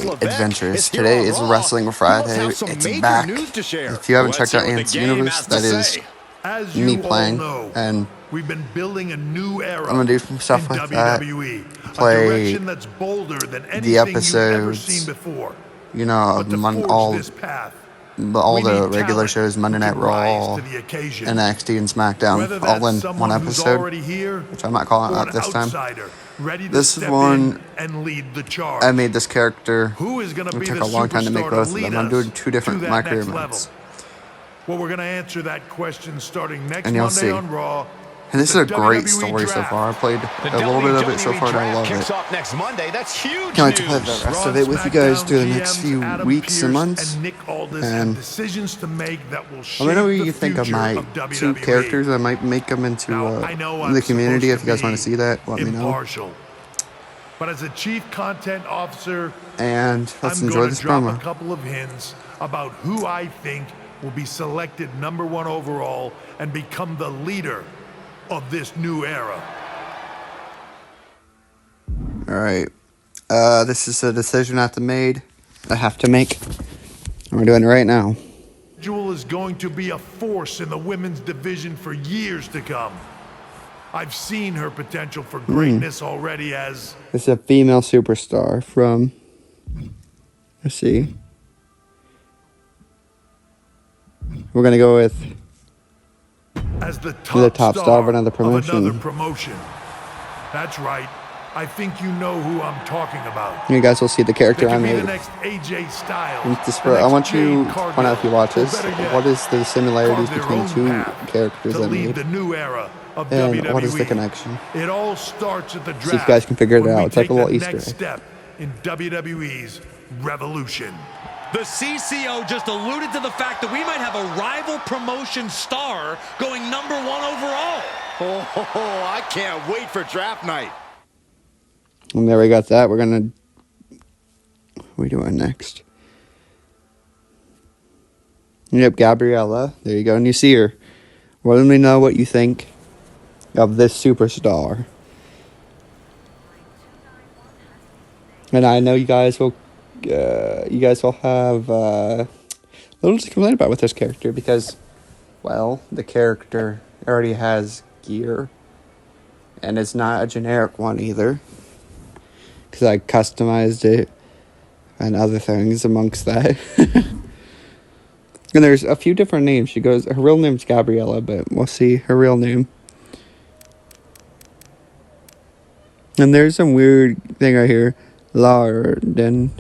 adventures. Today is Wrestling Friday. It's back. If you haven't checked out Ant's Universe, that is me playing, and we've been building a new era. I'm gonna do some stuff with WWE, that. Play that's bolder than the episodes, you know, of all the regular shows, Monday Night Raw, NXT, and SmackDown, all in one episode, which I'm not calling it this time. This one, I made this character. It took a long time to make both of them. I'm doing two different micro events. Well, we're going to answer that question starting next and you'll Monday see. on Raw. And this is a great story so far. I played a little bit of it so far, and I love it. Can't wait to play the rest of it with you guys through the next few weeks and months. And let me know what you think of my two characters. I might make them into the community. If you guys want to see that, let me know. But as a chief content officer, and let's enjoy this promo. A couple of hints about who I think will be selected #1 overall and become the leader of this new era. All right. This is a decision I have to make. And we're doing it right now. Jewel is going to be a force in the women's division for years to come. I've seen her potential for greatness already as... This is a female superstar from... Let's see. We're going to go with... as the top star of another promotion. That's right. I think you know who I'm talking about. You guys will see the character I made. The next AJ Styles. I want you to point out if you watch this, what is the similarities between the two characters I made? The new era of and WWE. What is the connection? It all starts at the draft. See if you guys can figure it out. It's like a little Easter egg. Step in WWE's revolution. The CCO just alluded to the fact that we might have a rival promotion star going #1 overall. Oh, I can't wait for draft night. And there we got that. We're going to... What are we doing next? Yep, Gabriella. There you go. And you see her. Well, let me know what you think of this superstar. And I know you guys will have a little to complain about with this character because, well, the character already has gear. And it's not a generic one either. Because I customized it and other things amongst that. And there's a few different names. Her real name's Gabriella, but we'll see her real name. And there's some weird thing right here. Lardon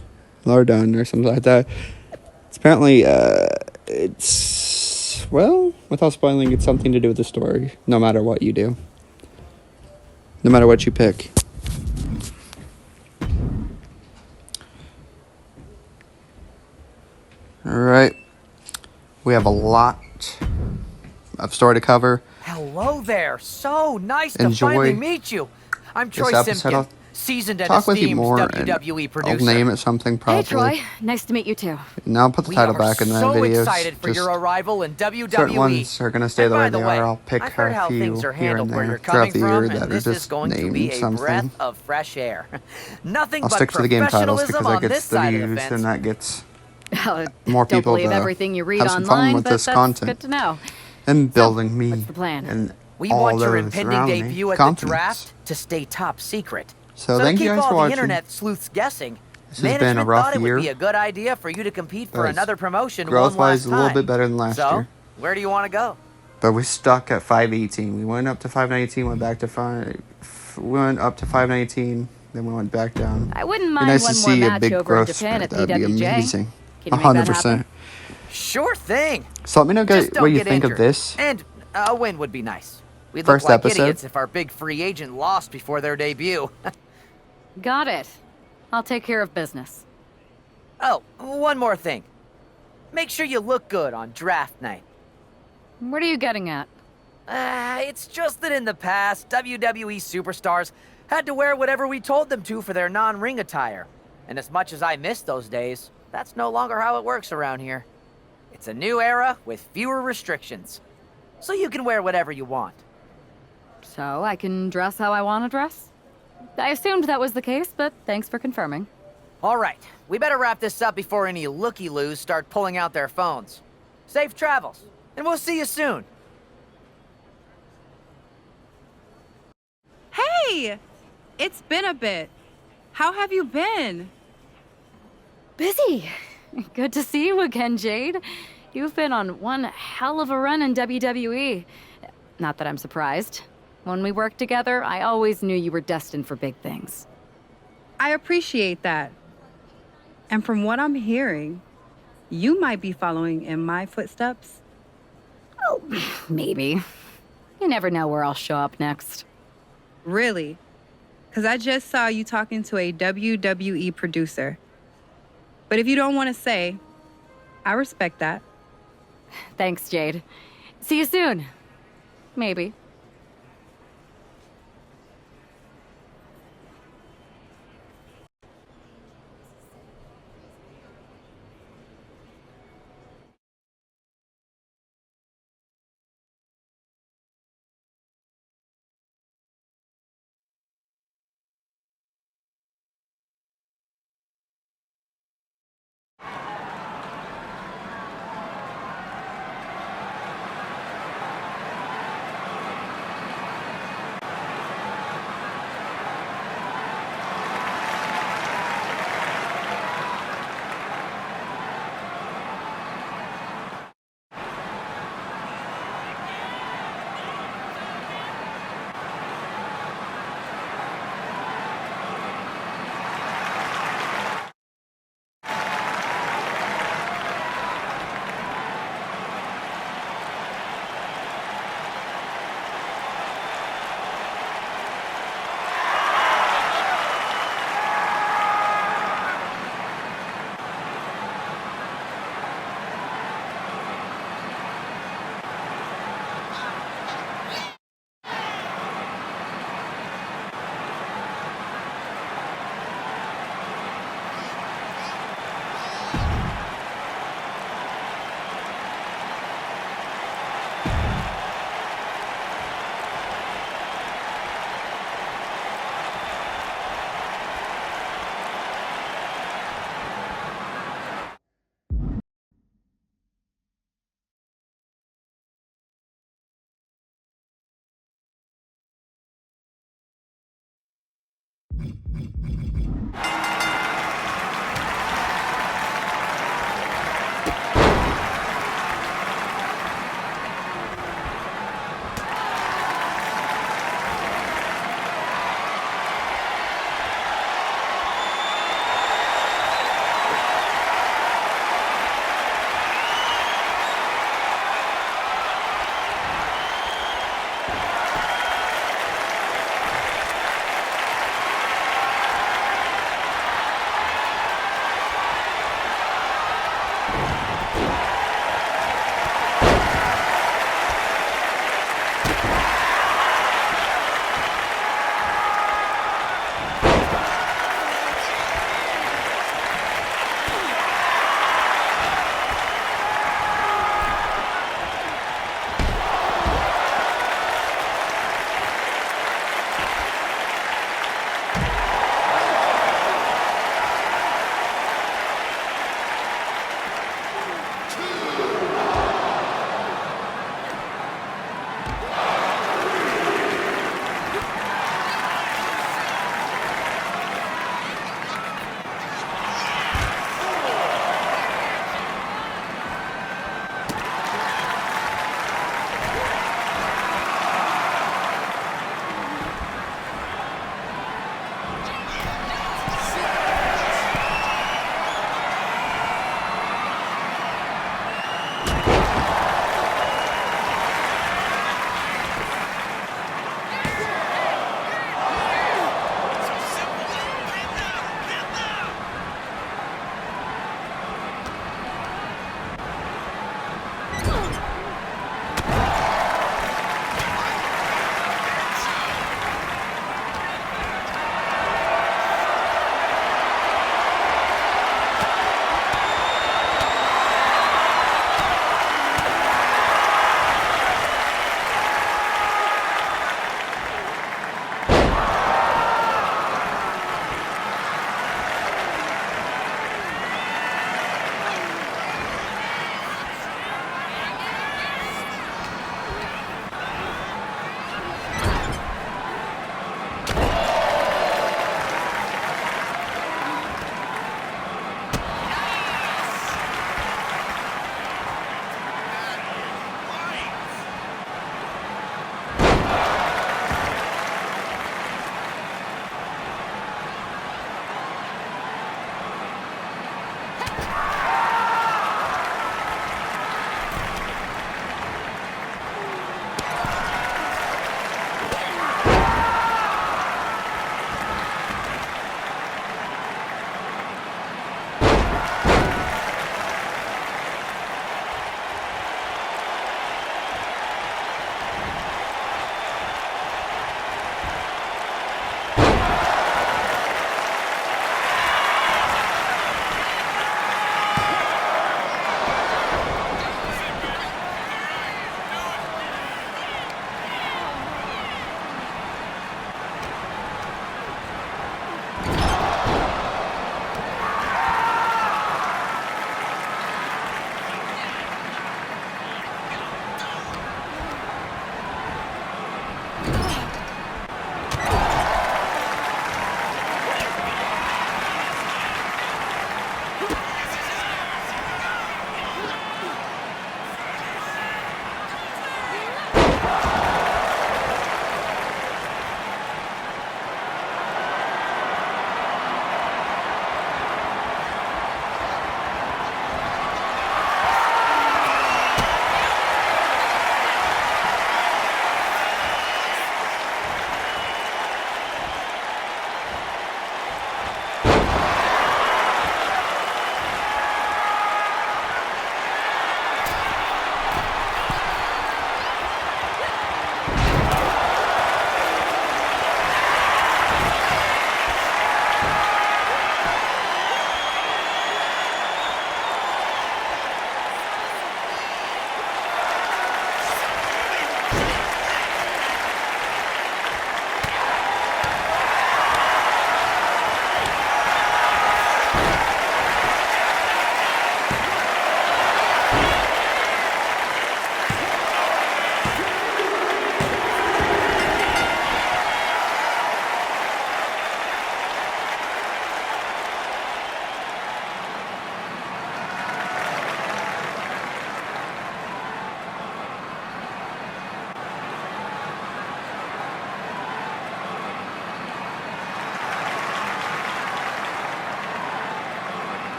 or something like that. It's apparently, it's, well, without spoiling, it's something to do with the story. No matter what you do. No matter what you pick. Alright. We have a lot of story to cover. Hello there. So nice to finally meet you. I'm Troy Simpkin, seasoned and esteemed WWE producer. I'll name it something properly. Hey Troy, nice to meet you too. Now I'll put the title back in the videos. We are so excited for your arrival in WWE. Certain ones are going to stay the way they are. I'll pick a few here and there throughout the year that are just named something. Of fresh air. Nothing I'll but stick to the game titles because that on gets this the side of the views fence. and that gets more people believe to everything you read have some online, fun with but this that's content. good to know. And building me what's the plan? and We all want your those impending around debut me at confidence. the draft to stay top secret. So thank you keep guys all for the watching. internet sleuths guessing. This has been a Management rough thought it year. would be a good idea for you to compete for another promotion Growth-wise, a one last little time. bit better than last year. Where do you want to go? But we're stuck at 518. We went up to 519, went back to 5. We went up to 519, then we went back down. I wouldn't mind nice one to more see a match big over in growth Japan spurt. at That'd be PWJ. amazing. Can you make that 100%. happen? Sure thing. So let me know, guys, Just don't what you get think injured. of this. And a win would be nice. We'd First look like episode. idiots if our big free agent lost before their debut. Got it. I'll take care of business. Oh, one more thing. Make sure you look good on draft night. What are you getting at? It's just that in the past, WWE superstars had to wear whatever we told them to for their non-ring attire. And as much as I miss those days, that's no longer how it works around here. It's a new era with fewer restrictions. So you can wear whatever you want. So I can dress how I want to dress? I assumed that was the case, but thanks for confirming. All right, we better wrap this up before any looky-loos start pulling out their phones. Safe travels, and we'll see you soon. Hey! It's been a bit. How have you been? Busy. Good to see you again, Jade. You've been on one hell of a run in WWE. Not that I'm surprised. When we worked together, I always knew you were destined for big things. I appreciate that. And from what I'm hearing, you might be following in my footsteps. Oh, maybe. You never know where I'll show up next. Really? Because I just saw you talking to a WWE producer. But if you don't want to say, I respect that. Thanks, Jade. See you soon. Maybe.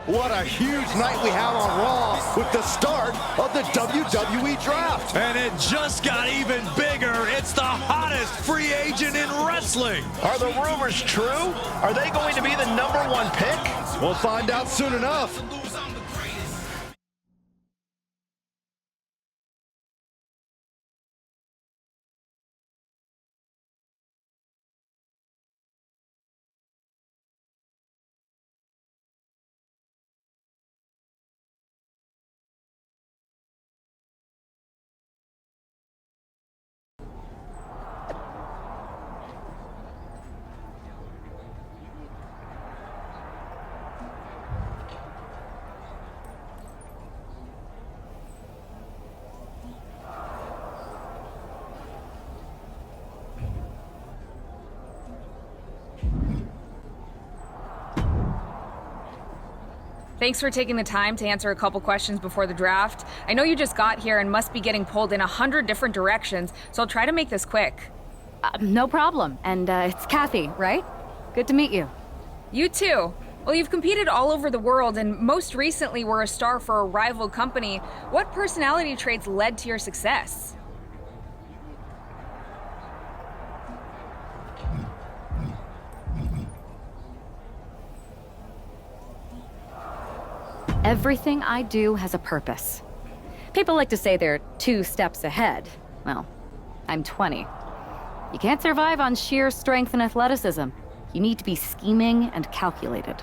what a huge night we have on Raw with the start of the WWE Draft. And it just got even bigger. It's the hottest free agent in wrestling. Are the rumors true? Are they going to be the #1 pick? We'll find out soon enough. Thanks for taking the time to answer a couple questions before the draft. I know you just got here and must be getting pulled in 100 different directions, so I'll try to make this quick. No problem. And it's Kathy, right? Good to meet you. You too. Well, you've competed all over the world and most recently were a star for a rival company. What personality traits led to your success? Everything I do has a purpose. People like to say they're 2 steps ahead. Well, I'm 20. You can't survive on sheer strength and athleticism. You need to be scheming and calculated.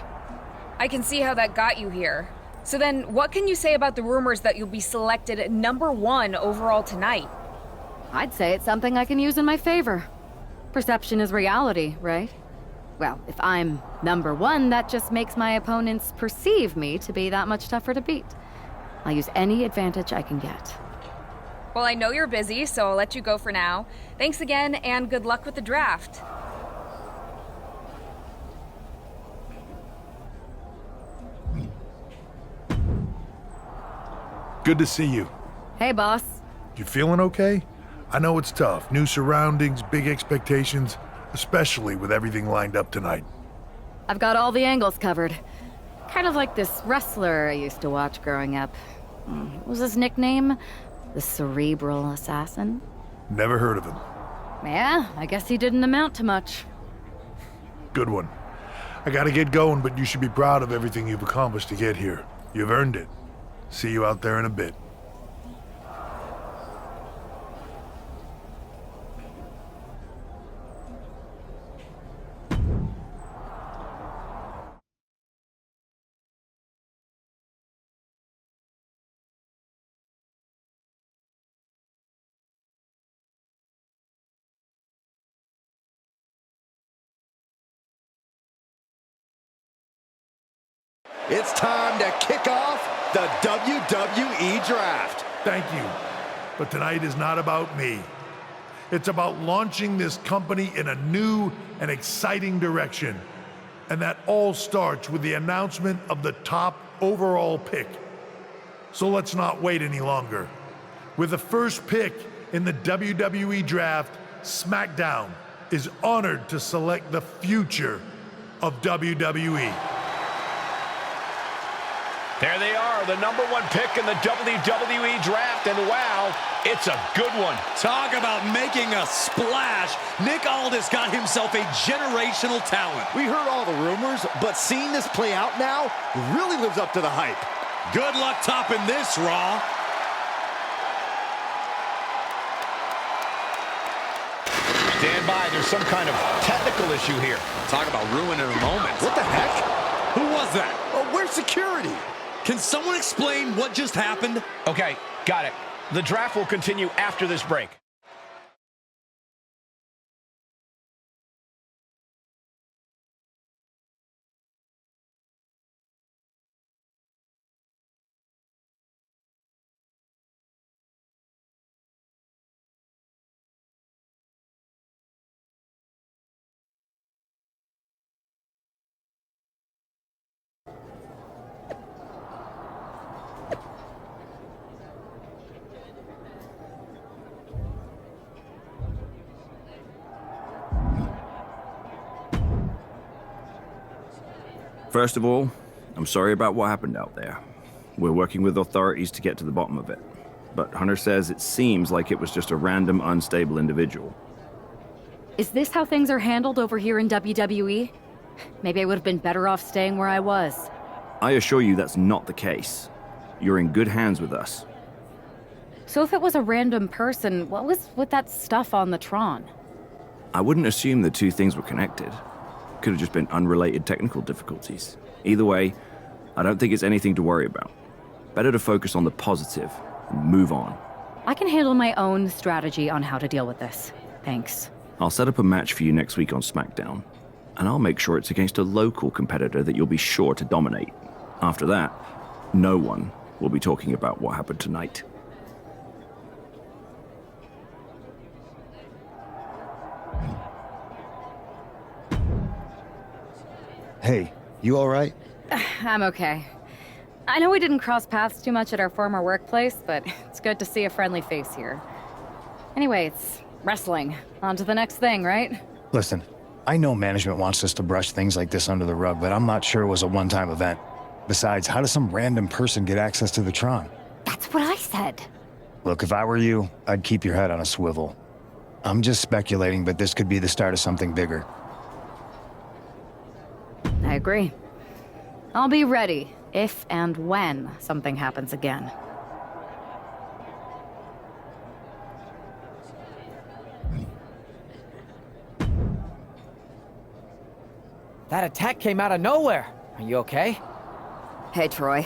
I can see how that got you here. So then, what can you say about the rumors that you'll be selected #1 overall tonight? I'd say it's something I can use in my favor. Perception is reality, right? Well, if I'm #1, that just makes my opponents perceive me to be that much tougher to beat. I'll use any advantage I can get. Well, I know you're busy, so I'll let you go for now. Thanks again, and good luck with the draft. Good to see you. Hey, boss. You feeling okay? I know it's tough. New surroundings, big expectations, especially with everything lined up tonight. I've got all the angles covered. Kind of like this wrestler I used to watch growing up. What was his nickname? The Cerebral Assassin? Never heard of him. Yeah, I guess he didn't amount to much. Good one. I gotta get going, but you should be proud of everything you've accomplished to get here. You've earned it. See you out there in a bit. It's time to kick off the WWE Draft. Thank you. But tonight is not about me. It's about launching this company in a new and exciting direction. And that all starts with the announcement of the top overall pick. So let's not wait any longer. With the first pick in the WWE Draft, SmackDown is honored to select the future of WWE. There they are, the #1 pick in the WWE Draft, and wow, it's a good one. Talk about making a splash. Nick Aldis got himself a generational talent. We heard all the rumors, but seeing this play out now really lives up to the hype. Good luck topping this, Raw. Stand by, there's some kind of technical issue here. Talk about ruining a moment. What the heck? Who was that? Oh, where's security? Can someone explain what just happened? Okay, got it. The draft will continue after this break. First of all, I'm sorry about what happened out there. We're working with authorities to get to the bottom of it. But Hunter says it seems like it was just a random, unstable individual. Is this how things are handled over here in WWE? Maybe I would have been better off staying where I was. I assure you that's not the case. You're in good hands with us. So if it was a random person, what was with that stuff on the Tron? I wouldn't assume the two things were connected. Could have just been unrelated technical difficulties. Either way, I don't think it's anything to worry about. Better to focus on the positive and move on. I can handle my own strategy on how to deal with this. Thanks. I'll set up a match for you next week on SmackDown, and I'll make sure it's against a local competitor that you'll be sure to dominate. After that, no one will be talking about what happened tonight. Hey, you all right? I'm okay. I know we didn't cross paths too much at our former workplace, but it's good to see a friendly face here. Anyway, it's wrestling. On to the next thing, right? Listen, I know management wants us to brush things like this under the rug, but I'm not sure it was a one-time event. Besides, how does some random person get access to the Tron? That's what I said. Look, if I were you, I'd keep your head on a swivel. I'm just speculating, but this could be the start of something bigger. I agree. I'll be ready if and when something happens again. That attack came out of nowhere. Are you okay? Hey, Troy.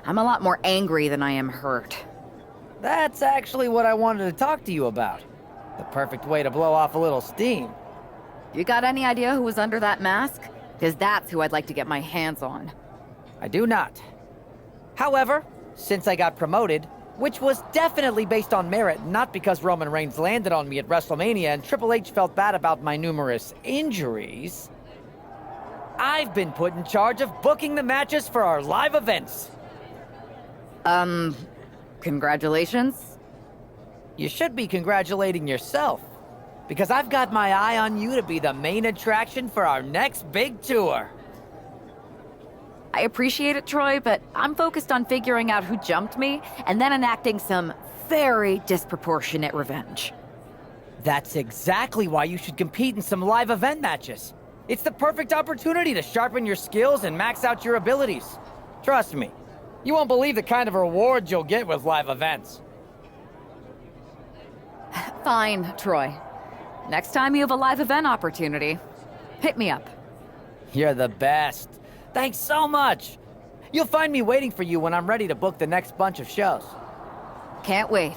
I'm a lot more angry than I am hurt. That's actually what I wanted to talk to you about. The perfect way to blow off a little steam. You got any idea who was under that mask? Because that's who I'd like to get my hands on. I do not. However, since I got promoted, which was definitely based on merit, not because Roman Reigns landed on me at WrestleMania and Triple H felt bad about my numerous injuries, I've been put in charge of booking the matches for our live events. Congratulations? You should be congratulating yourself, because I've got my eye on you to be the main attraction for our next big tour. I appreciate it, Troy, but I'm focused on figuring out who jumped me and then enacting some very disproportionate revenge. That's exactly why you should compete in some live event matches. It's the perfect opportunity to sharpen your skills and max out your abilities. Trust me, you won't believe the kind of rewards you'll get with live events. Fine, Troy. Next time you have a live event opportunity, hit me up. You're the best. Thanks so much. You'll find me waiting for you when I'm ready to book the next bunch of shows. Can't wait.